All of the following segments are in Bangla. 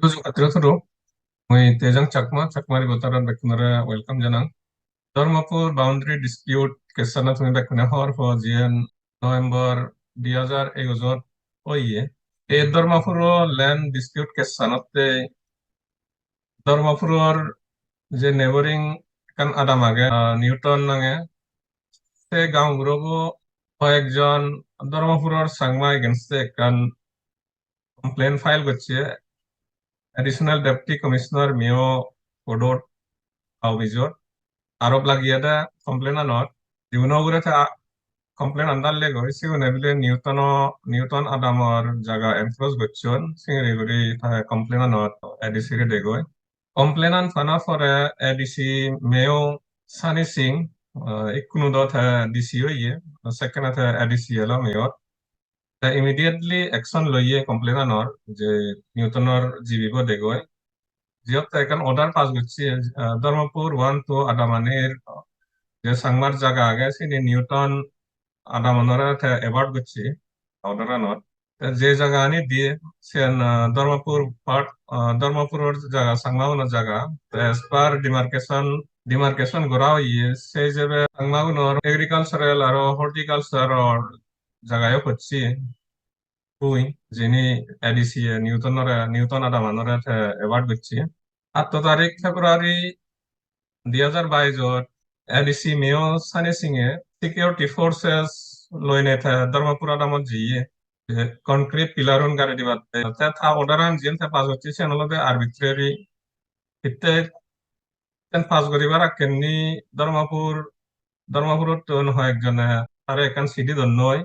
Tujuh katiro turu, mui tejang Chakmari botaran bekunara welcome janang. Dharmapur boundary dispute kesana tumi bekuna hor ho jien November 2011 oye. E Dharmapuro land dispute kesanotte Dharmapuror je neighboring kan adam age Newton nange se gaung gurogo কয়েকজন ধর্মপুরের সাংমা এগেনস্টে kan complaint file করছে additional deputy commissioner Miao Kodot অভিযোগ আরব লাগিয়েদা কমপ্লেন আনত দিউনগুরে কমপ্লেন আন্দার লেগো সিগুনে বিলে নিউটন আদামর জায়গা এনফোর্স গচ্ছন সিংরে গুরি কমপ্লেন আনত এডিসি রে দেগো কমপ্লেন আন ফানা ফরে এডিসি মেও সানি সিং ইকুনো দত ডিসি হইয়ে সেকেন্ড এডিসি এলো মেয়র ইমিডিয়েটলি অ্যাকশন লইয়ে কমপ্লেন আনর যে নিউটনর জীবিব দেগো জিয়ত এখন অর্ডার পাস করছি ধর্মপুর ওয়ান তো আদামানের যে সাংমার জায়গা আগে সিনি নিউটন আদামানরা এবার্ড করছি অর্ডার আনত যে জায়গা আনি দিয়ে সেন ধর্মপুরের জায়গা সাংমাউনের জায়গা এস পার ডিমার্কেশন করা হইয়ে সেই হিসেবে সাংমাউনের এগ্রিকালচারাল আর হর্টিকালচার জায়গায় করছি হুই যিনি এডিসি নিউটন আদামানরা এবার্ড করছি 8 তারিখ ফেব্রুয়ারি 2022 এডিসি মেও সানি সিংয়ে সিকিউরিটি ফোর্সেস লইনে ধর্মপুরা নামত জিয়ে কনক্রিট পিলারন গাড়ি দিবাতে থা অর্ডারান জিন থা পাস হচ্ছে সেনলদে আরবিট্রারি ইতে তেন পাস করিবার কেননি ধর্মপুরত তন হয় একজনে তারে একান সিডি দন নয়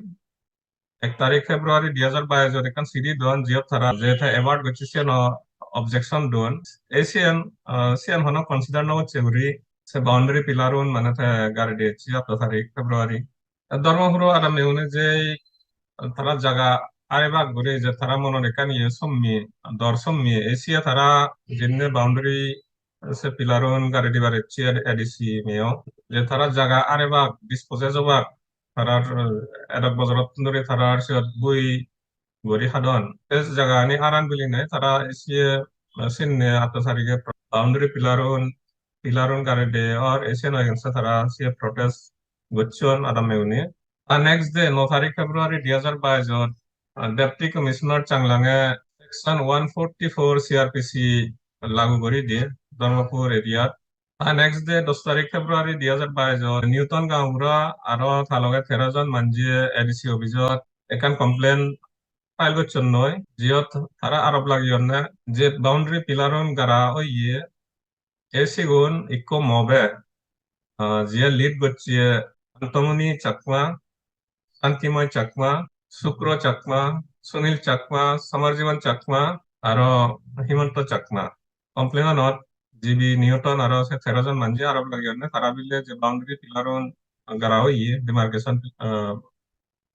1 তারিখ ফেব্রুয়ারি 2022 একান সিডি দন জিয়ত তারা যে থা এবার্ড গচ্ছে সেন অবজেকশন দন এসিয়ান সিয়ান হনো কনসিডার ন হচ্ছে se boundary pilarun মানে গাড়ি দিয়েছি 8 তারিখ ফেব্রুয়ারি ধর্মপুর আরাম নেউনে যে তারা জায়গা আরেবাগ ঘুরে যে তারা মনে রেখা নিয়ে সম্মি দর সম্মি এসিয়া তারা জিন্নে বাউন্ডারি সে পিলারুন গাড়ি দিবার ইচ্ছে এডিসি মেও যে তারা জায়গা আরেবাগ ডিসপোজেস হবাক তারার এডক বজরত ধরে তারার সে বই গড়ি সাধন এই জায়গা আনি আরান বিলি নাই তারা এসিয়ে সিন্নে 8 তারিখে boundary pilarun garide or Asian against thara si protest gochon adam meuni next day 9 tarik February 2022 deputy commissioner Changlang section 144 CRPC লাগু করি দিয়ে ধর্মপুর এরিয়া নেক্সট ডে 10 তারিখ ফেব্রুয়ারি 2022 নিউটন গাঁওরা আরো থালগে 13 জন মানজিয়ে এডিসি অভিযোগ এখান কমপ্লেন ফাইল করছেন নয় জিয়ত তারা আরব লাগিয়ন যে বাউন্ডারি পিলারন গারা ওইয়ে এসিগুন ইকো মবে যে লিড করছে আন্তমনি চাকমা শান্তিময় চাকমা শুক্র চাকমা সুনীল চাকমা সমরজীবন চাকমা আর হিমন্ত চাকমা কমপ্লেনত জিবি নিউটন আর 13 জন মানজি আরব লাগিয়ে তারা বিলে যে বাউন্ডারি পিলারন গারা হইয়ে ডিমার্কেশন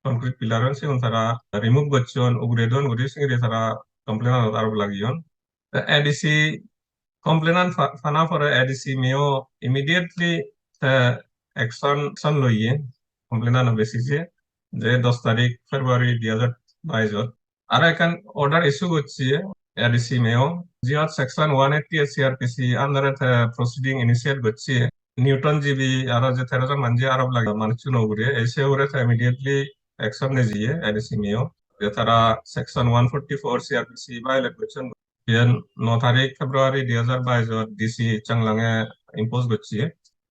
কনক্রিট পিলারন সিগুন তারা রিমুভ করছেন উগরেদন গুরি সিংরে তারা কমপ্লেনত আরব লাগিয়ে ADC complainant fana for ADC Miao immediately action loiye complainant basis যে 10 তারিখ ফেব্রুয়ারি 2022 আর এখান অর্ডার ইস্যু করছে ADC Miao জিওত সেকশন 180 CRPC আন্ডারে প্রসিডিং ইনিশিয়েট করছে নিউটন জিবি আর যে 13 জন মানজি আরব লাগে মানুষ নগুরে এসে ওরে ইমিডিয়েটলি অ্যাকশন নিয়ে ADC Miao যে তারা সেকশন 144 CRPC ভায়োলেট করছেন Yan 9 তারিখ ফেব্রুয়ারি 2022 ডিসি চাংলাঙে ইম্পোজ করছে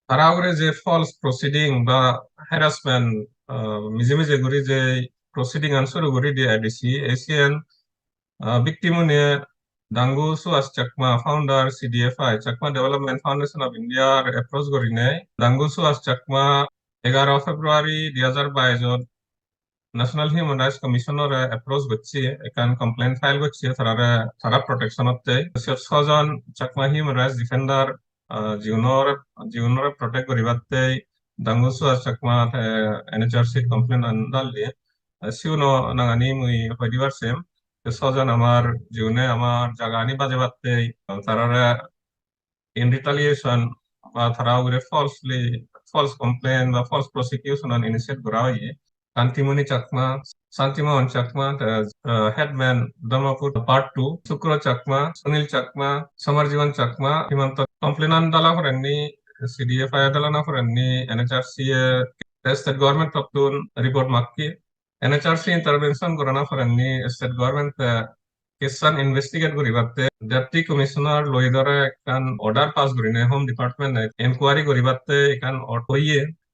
তারা করে যে ফলস প্রসিডিং বা হ্যারাসমেন্ট মিজে মিজে করে যে প্রসিডিং আনসার করে দিয়ে ডিসি এশিয়ান ভিকটিম নিয়ে Dangu Suyas Chakma founder CDFI Chakma development foundation of ইন্ডিয়ার অ্যাপ্রোচ করি নেয় Dangu Suyas Chakma 11 February 2022 national human rights কমিশনের অ্যাপ্রোচ করছি এখান কমপ্লেন ফাইল করছি তারা প্রোটেকশন হতে 6 জন চাকমা হিউম্যান রাইটস ডিফেন্ডার জীবনের প্রোটেক্ট করিবাতে দাঙ্গুসু চাকমা NHRC কমপ্লেন আনদালে সিউনো নাঙানি মুই হইদিবার সেম 6 জন আমার জীবনে আমার জায়গা আনি বাজে বাতে তারা ইন রিটালিয়েশন বা তারা ফলস কমপ্লেন বা ফলস প্রসিকিউশন ইনিশিয়েট করা হইয়ে কান্তিমণি Chakma Santiman Chakma, Headman Dharmapur Part 2, Sukro Chakma, Sunil Chakma, Samarjivan Chakma, Himanta Complainant Dala for any CDFI Dalana for any NHRC state government Kaptun report Makki, NHRC intervention Gorana for any state government Kissan investigate Guribatte, Deputy Commissioner Loidore can order pass Green Home Department inquiry Guribatte can or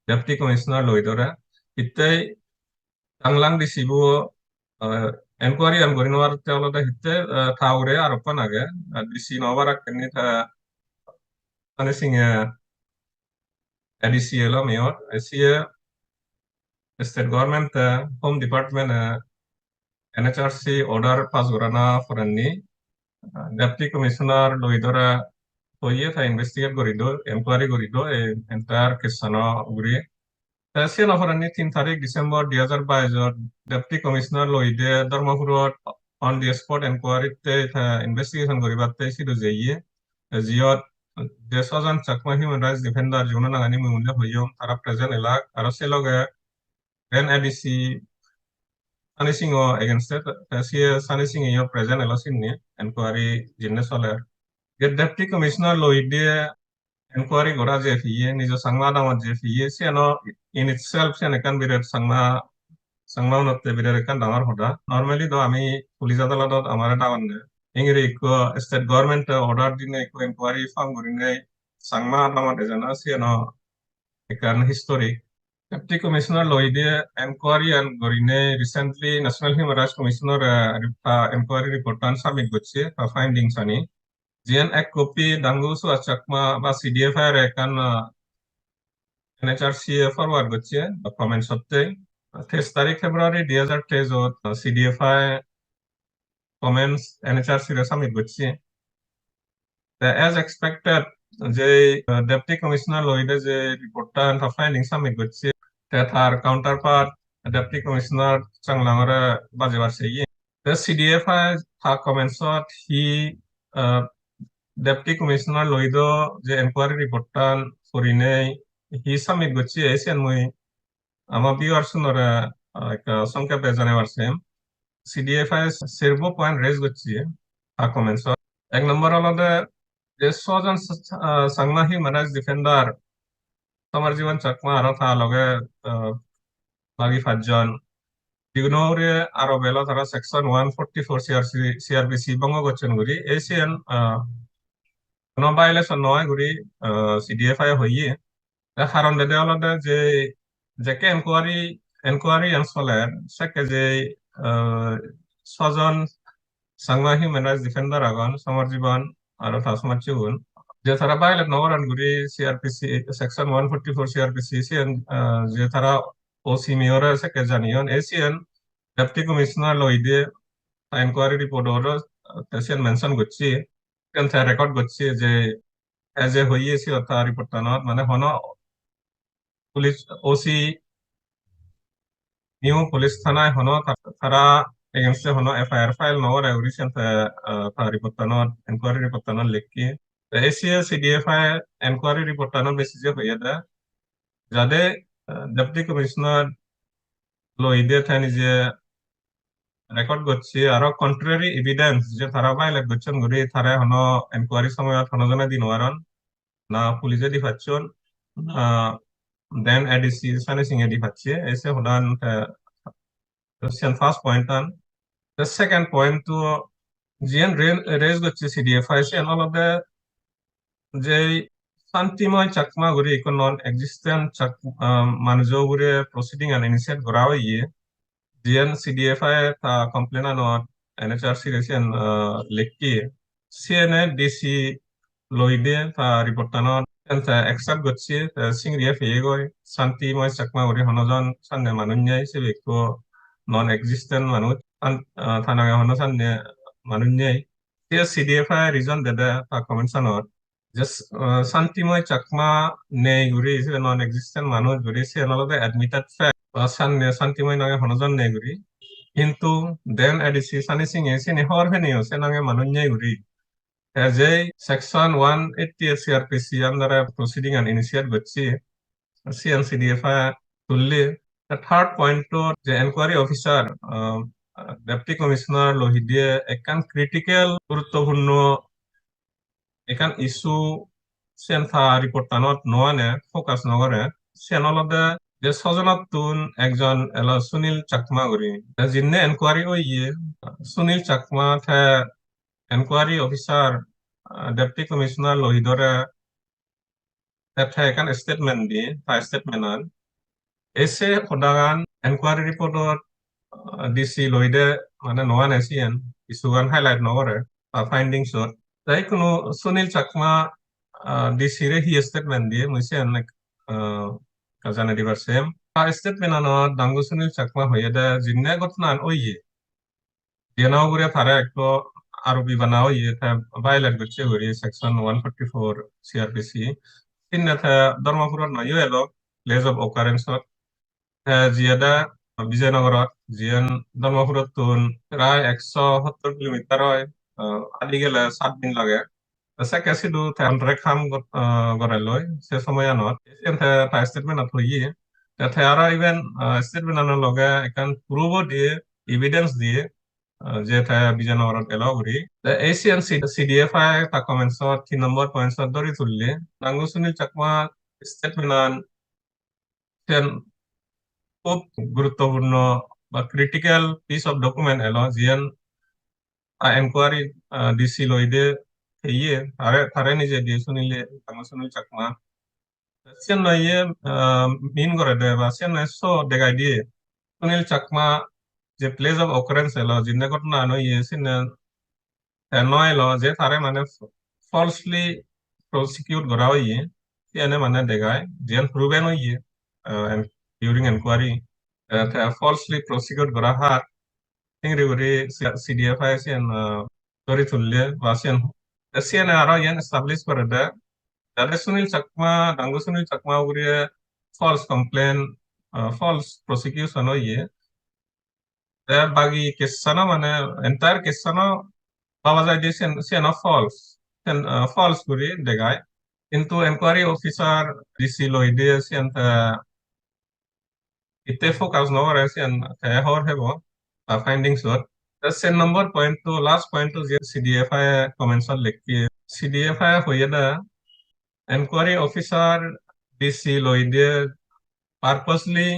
Deputy Commissioner Loidore. Itte Changlang di Sibu inquiry and Gorinwar Telo the Hitte Taure Aropanage di Sinovara Kenita Punishing ADCL Mayor, SCA State Government Home Department NHRC order Pasgurana for any Deputy Commissioner Loidora Oye ta investigate Gorido, inquiry Gorido, entire Kisano Guri. Sesian of any 3 December 2022, Deputy Commissioner Loide Dharmapur on the spot inquiry investigation Goribate Sidu Zeye, Ziot, Desosan Chakma Human Rights Defender, Junanani Munda Huyum, Tara Present Elak, Araseloga, NADC, Sanishing against it, Sia Sanishing in your present Elosin, inquiry Jinnesoler. The Deputy Commissioner Loide inquiry gora jefiye nijo sangma dama jefiye se no in itself se kan biret sangma unotte biret kan damar hoda normally do ami police adalat amara dawanne ingre ko state government order dine ko inquiry form gorine sangma dama dejana se no kan history Deputy Commissioner Loide inquiry and gorine recently National Human Rights Commissioner inquiry report on submit gotche findings ani Jian ek copy dangusu Chakma ba CDFI rekan NHRC forward gotche comment sotte 23 तारीख February 2023 CDFI comments NHRC re submit gotche as expected je Deputy Commissioner Loide je report and finding submit gotche that her counterpart Deputy Commissioner Changlang re bajebar sei the CDFI ha comment shot he Deputy Commissioner Loido je inquiry reportan forine he submit gotchi Asian mui ama viewers nora ka songka pejane warsem CDFI servo point raise gotchi ha comments ek number alode je sojan Chakma Human Rights Defender Samarjivan Chakma aro tha loge bagi fajon ignore aro belo thara section 144 CRPC bango gotchen guri Asian no violation noy guri CDFI hoye the haron de alode je jeke inquiry and solar seke je sojon Chakma Human Rights Defender agon samarjiban aro tasmachun je thara violate noran guri CRPC section 144 CRPC sen je thara OC miora seke janion Asian Deputy Commissioner Loide inquiry report order Asian mention gotchi kan tha record gotchi je as a hoye si ota report tanot mane hono police OC new police thanai hono thara against hono FIR file no recent report tanot inquiry report tanot lekki ACS CDFI inquiry report tanot basis je hoye da jade Deputy Commissioner Loide thani je record gotchi aro contrary evidence je thara violate gotchen guri thara hono inquiry samoyat hono jana dinwaron na police di faccion then ADC sanishing di facce ese hodan question first point on the second point to GN raise gotchi CDFI se all of the je Santimoi Chakma guri ikon non existent manjo guri proceeding and initiate gorawa ye GN CDFI ta complaina not NHRC resian lekki CNA DC Loide ta reportanon ta accept gotchi singriya fegoi santi moi Chakma uri honojon sanne manunyai sebeko non existent manut thanaga hono sanne manunyai tia CDFI reason deda ta comment sanot just santi moi Chakma ne guri non existent manut guri se another admitted fact sanne santi moi nage honojon ne guri কিন্তু then ADC sanishing ese ne hor henio se nange manunyai guri as a section 180 CRPC under proceeding and initiate gotchi CNCDFI tulli third পয়েন্টত যে এনকোয়ারি অফিসার ডেপুটি কমিশনার লোহিদিয়ে একখান ক্রিটিক্যাল গুরুত্বপূর্ণ এখান ইস্যু সেন থা রিপোর্টানত নোয়ানে ফোকাস নগরে সেন অলদে যে সজনাতুন একজন এলো সুনীল চাকমা করি জিন্নে এনকোয়ারি ওইয়ে সুনীল চাকমা থে এনকোয়ারি অফিসার ডেপুটি কমিশনার লোহিদরে থে এখান স্টেটমেন্ট দিয়ে থা স্টেটমেন্ট এসে খোদাগান এনকোয়ারি রিপোর্টত ডিসি লইদে মানে নোয়া নেছিয়েন কিছুগান হাইলাইট নগরে ফাইন্ডিংসত তাই কোনো সুনীল চাকমা ডিসি রে হি স্টেটমেন্ট দিয়ে মুইছে অনেক জানে দিবার সেম স্টেটমেন্ট আনত দাঙ্গু সুনীল চাকমা হইয়ে দে জিন্নে ঘটনা ওইয়ে দিনাও করে তারা একটু আরবি বানাও ইয়ে ভাইলেট করছে করি সেকশন 144 সিআরপিসি তিন্নে ধর্মপুরত নয় এলো প্লেস অফ অকারেন্স জিয়াদা বিজয়নগরত জিয়ান ধর্মপুরত তুন প্রায় 170 কিলোমিটার হয় আদি গেলে 7 দিন লাগে সে কেসিডু রে খাম গড়াই লয় সে সময় আনত স্টেটমেন্ট হইয়ে আর ইভেন স্টেটমেন্ট আনার লগে এখান প্রুভও দিয়ে এভিডেন্স দিয়ে যে বিজয়নগরত এলাও করি এশিয়ান সিডিএফআই তা কমেন্টসত 3 নম্বর পয়েন্টসত ধরি তুললে নাঙ্গু সুনীল চাকমা স্টেটমেন্ট খুব গুরুত্বপূর্ণ বা ক্রিটিক্যাল পিস অফ ডকুমেন্ট এলো জিয়ান এনকোয়ারি ডিসি লইদে ইয়ে তারে নিজে দিয়ে শুনিলে নাঙ্গু সুনীল চাকমা সেন নইয়ে মিন করে দে বা সেন সো দেখাই দিয়ে সুনীল চাকমা যে প্লেস অফ অকারেন্স এলো জিন্নে ঘটনা নইয়ে সিনে নয় লো যে তারে মানে ফলসলি প্রসিকিউট করা হইয়ে সিয়ানে মানে দেখায় জিয়ান প্রুভেন হইয়ে ডিউরিং এনকোয়ারি ফলসলি প্রসিকিউট করা হার চিংড়ি করে সিডিএফআই সিয়ান ধরে তুললে বা সিয়ানে আরো ইয়ান এস্টাবলিশ করে দেয় যাতে সুনীল চাকমা ডাঙ্গু সুনীল চাকমা উগরিয়ে ফলস কমপ্লেন ফলস প্রসিকিউশন হইয়ে বাকি কেসানো মানে এন্টায়ার কেসানো পাওয়া যায় যে সেনা ফলস ফলস করি দেখায় কিন্তু এনকোয়ারি অফিসার ডিসি লই দিয়ে সেন ইতে ফোকাস নকরে সেন হর হেব ফাইন্ডিংস সেন নম্বর পয়েন্ট তো লাস্ট পয়েন্ট তো যে সিডিএফআই কমেন্টসত লিখি সিডিএফআই হইয়ে দা এনকোয়ারি অফিসার ডিসি লই দিয়ে পারপাসলি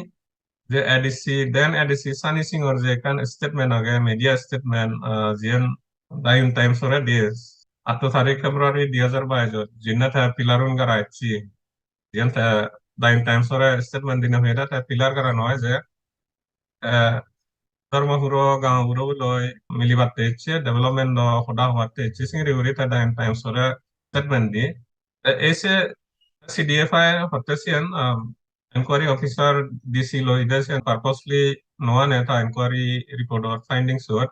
যে এডিসি দেন এডিসি সানি সিংর যে কান স্টেটমেন্ট আগে মিডিয়া স্টেটমেন্ট জিয়ান দায়ুন টাইমস ওরে দিয়েস 8 তারিখ ফেব্রুয়ারি 2022 জিন্না পিলারুন গারা আইছি জিয়ান দায়ুন টাইমস ওরে স্টেটমেন্ট দিনে হয়ে পিলার গারা নয় যে ধর্মপুর গাঁওগুলো লই মিলিবাতে ইচ্ছে ডেভেলপমেন্ট হদা হওয়াতে ইচ্ছে সিংরি উড়ি দায়ুন টাইমস ওরে স্টেটমেন্ট দিয়ে এসে CDFI হতেছেন এনকোয়ারি অফিসার ডিসি লইদেছেন পারপাসলি নোয়া নেতা এনকোয়ারি রিপোর্ট অর ফাইন্ডিংস ওর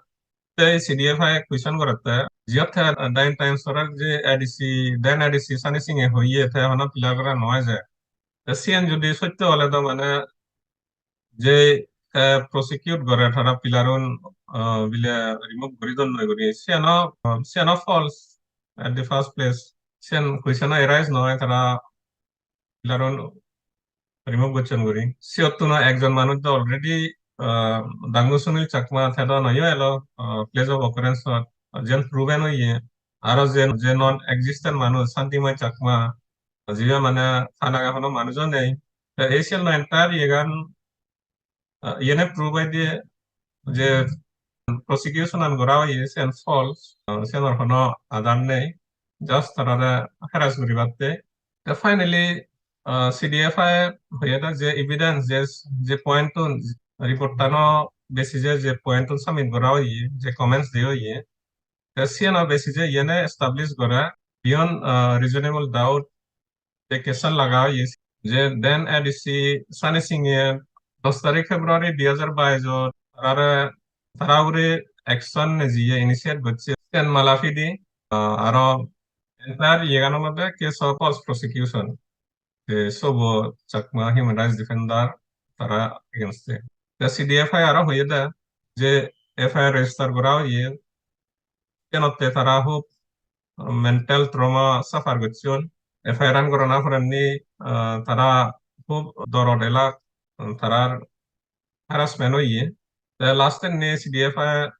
তাই CDFI কুয়েশন করতে জিয়ত দাইন টাইম সরার যে ADC then ADC Sunny Singh এ হইয়ে থে হনা পিলা করা নয় যায় সিএন যদি সত্য হলে তো মানে যে প্রসিকিউট করে তারা পিলারন বিলে রিমুভ করি দন নয় করি সিএন false at the first place সিএন কুয়েশন এরাইজ নয় তারা পিলারন রিমুভ করছেন করি সিয়ত্তু না একজন মানুষ তো অলরেডি দাঙ্গু সুনীল চাকমা থেদা নয় এলো প্লেস অফ অকারেন্স যেন প্রুভেন হইয়ে আরো যে নন এক্সিস্টেন্ট মানুষ শান্তিময় চাকমা জিবে মানে থানা এখনো মানুষও নেই এশিয়ান এন্টায়ার ইয়েগান ইয়েনে প্রুভ হয়ে দিয়ে যে প্রসিকিউশন আন করা হইয়ে সেন ফলস সেন কোনো আধার নেই জাস্ট তারা হ্যারাস করি বাদতে ফাইনালি CDFI হয়ে যে এভিডেন্স যে পয়েন্ট রিপোর্টানো বেসিসে যে পয়েন্ট সাবমিট করা হইয়ে যে কমেন্টস দিয়ে হইয়ে সিয়ানো বেসিসে ইয়েনে এস্টাবলিশ করা বিয়ন্ড রিজনেবল ডাউট যে কেসান লাগা হইয়ে যে দেন এডিসি সানি সিং এ 10 তারিখ ফেব্রুয়ারি 2022 আর তারা উপরে অ্যাকশন জিয়ে ইনিশিয়েট করছে মালাফি দি আরো এন্টার ইয়েগানোর মধ্যে কেস অফ ফলস প্রসিকিউশন সব চাকমা হিউম্যান রাইটস ডিফেন্ডার তারা এগেনস্টে CDFI আরো হয়ে দেয় যে এফআইআর রেজিস্টার করা হইয়ে কেনতে তারা খুব মেন্টাল ট্রমা সাফার করছেন এফআইআর রান করা না করেননি তারা খুব দরদ এলাক তারার harassment hoye last ne CDFI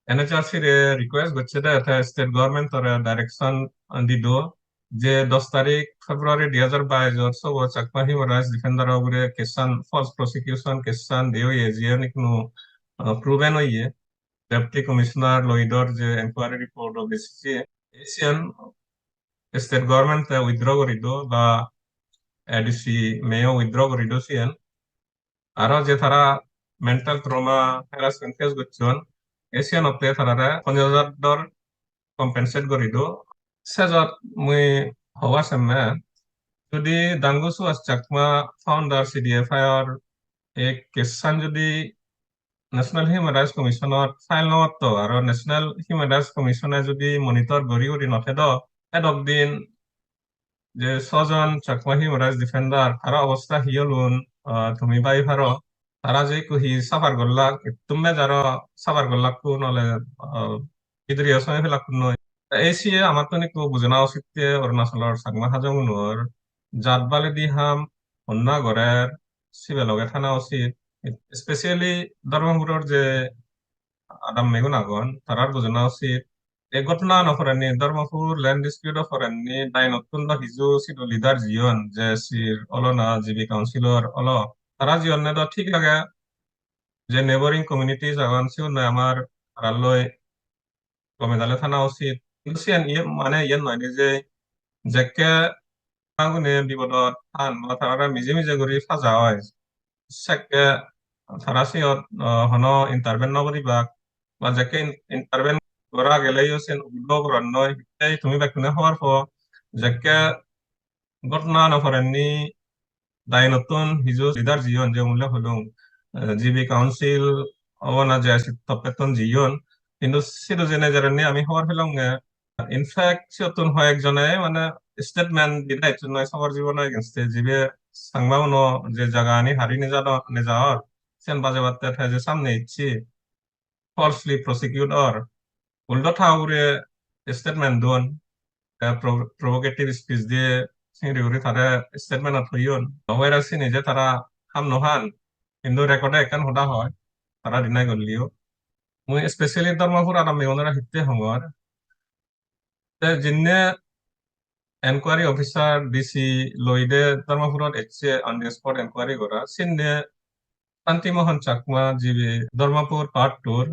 NHRC রে রিকোয়েস্ট করছে স্টেট গভর্নমেন্ট তোরা ডাইরেকশন দিদো যে 10 তারিখ ফেব্রুয়ারি 2022 সব চাকমা হিউম্যান রাইটস ডিফেন্ডার উপরে কেসান ফলস প্রসিকিউশন কেসান দিও জিও নিকনো প্রুভেন হইয়ে ডেপুটি কমিশনার লইডর যে এনকোয়ারি রিপোর্ট বেসিসে এশিয়ান স্টেট গভর্নমেন্ট উইথড্র করিদো বা এডিসি মেও উইথড্র করিদো সিএন আরো যে তারা মেন্টাল ট্রমা হ্যারাসমেন্ট ফেস করছেন এশিয়ান অপ্তে তারা $50,000 কম্পেনসেট করিদো সেজত মুই হওয়া সামনে যদি দাঙ্গুসু আস চাকমা ফাউন্ডার CDFI আর এক কেসান যদি ন্যাশনাল হিউম্যান রাইটস কমিশনত ফাইল নতো আর ন্যাশনাল হিউম্যান রাইটস কমিশনে যদি মনিটর গড়ি গড়ি নথেদ এডক দিন যে ছজন চাকমা হিউম্যান রাইটস ডিফেন্ডার তারা অবস্থা হিয়লুন তুমি বাই ভারো তারা যে কুহি সাফার গল্লাক তুমি যারা সাফার গল্লাক কু নলে ইদরিয়া সময় ফেলাক নয় এসিয়ে আমার তো নিকো বুঝনা উচিত যে অরুণাচলের সাংমা হাজংনুর জাতবালে দি হাম অন্না গড়ের সিবেলগে থানা উচিত স্পেশালি ধর্মপুরের যে আদাম মেগুন আগন তারার বুঝনা উচিত এই ঘটনা নফরেননি ধর্মপুর ল্যান্ড ডিসপিউট ফরেননি দাই নতুন বা হিজু সিটো লিডার জিয়ন যে সির অলনা জিবি কাউন্সিলর অল তারা জিয়ন নে ঠিক লাগে যে নেবরিং কমিউনিটিজ আগন সিও নয় আমার রাল্লয় কমেদালে থানা উচিত কিন্তু সিয়ান ইয়ে মানে ইয়ে নয় যে যেকে আগুনে বিপদত আন বা তারা নিজে নিজে করে সাজা হয় সেকে তারা সিয়ত হন ইন্টারভেন নকরিবা বা যেকে ইন্টারভেন করা গেলেই সেন উদ্যোগ রন্নয় এই তুমি বেকুনে হওয়ার পর যেকে ঘটনা নফরেননি দায় নতুন হিজো লিডার জিয়ন যে মূল্য হলো জিবি কাউন্সিল অবনা যে তপেতন জিয়ন কিন্তু সিটো জেনে জানি আমি হওয়ার ফেলাম ইনফ্যাক্ট সিয়তুন হয় একজনে মানে স্টেটমেন্ট দিলাই নয় সবার জীবনে এগেনস্টে জিবে সাংবাউনো যে জায়গা আনি হারি নিজাওয়ার সেন বাজে বার্তা যে সামনে ইচ্ছি ফলসলি প্রসিকিউটর উল্টো ঠাউরে স্টেটমেন্ট দোন প্রভোকেটিভ স্পিচ দিয়ে সিংড়ি উড়ি তারা স্টেটমেন্ট হইয়ন হওয়ার আছে নিজে তারা হাম নহান কিন্তু রেকর্ডে একান হদা হয় তারা ডিনাই করলিও মুই স্পেশালি ধর্মপুর আর মেগনরা হিতে হঙ্গর জিন্নে এনকোয়ারি অফিসার ডিসি লইডে ধর্মপুরত এসে অন দি স্পট এনকোয়ারি করা সিন্নে শান্তিমোহন চাকমা জিবি ধর্মপুর পার্ট টুর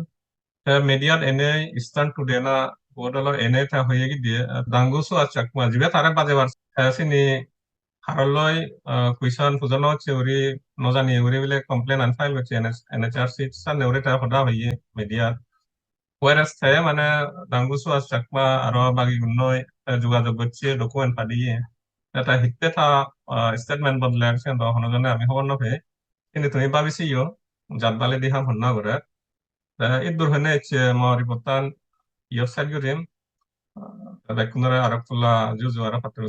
মিডিয়াত এনে স্টান টুডে না বোর্ডলৰ এনে থা হয়ে গি দিয়ে দাঙ্গুসু আর চাকমা জিবে তারে বাজে বার সিনি হারলয় কুইশন ফুজন চেউরি নজানি উরি বলে কমপ্লেন আন ফাইল করছে NHRC সান নেউরে তা হদা হইয়ে মিডিয়াত ওয়ারেস থাকে মানে দাঙ্গুসু আর চাকমা আরো বাকি গুণয় যোগাযোগ করছে ডকুমেন্ট পাঠিয়ে এটা হিতে থা স্টেটমেন্ট বদলে সেন হনজনে আমি খবর নপে কিন্তু তুমি ভাবিছি ইয়ো জাত বালে দিহাম হন্না করে ইদুর হনে ইচ্ছে রিপোর্টান ইয়সাইড করিম বেকুনরে আরব ফুলা জুজু আরো পাত্র